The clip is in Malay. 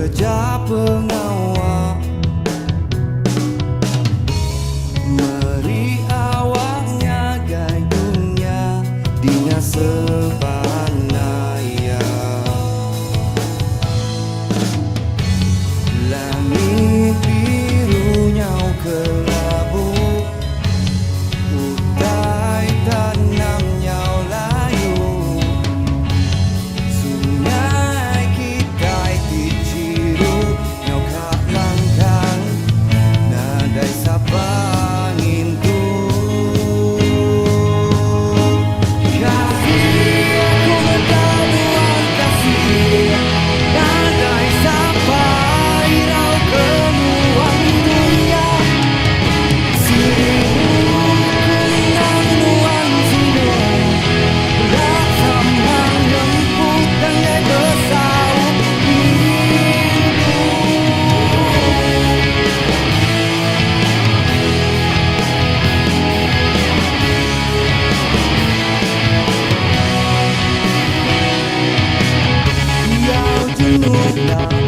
kerja pengawal. Meri awaknya gayungnya dinya sebanaya. Langit birunya kelabu, utai tanamnya layu. Sungai kita diciru nyau kak langkang, nadai sabangin tu. Kasih aku bertaruhan kasih, nadai sampai rau kemuang dunia. Seribu kenang nuan sini, berat sambang lembut dan gaya bersaut rindu. Kau jenuhlah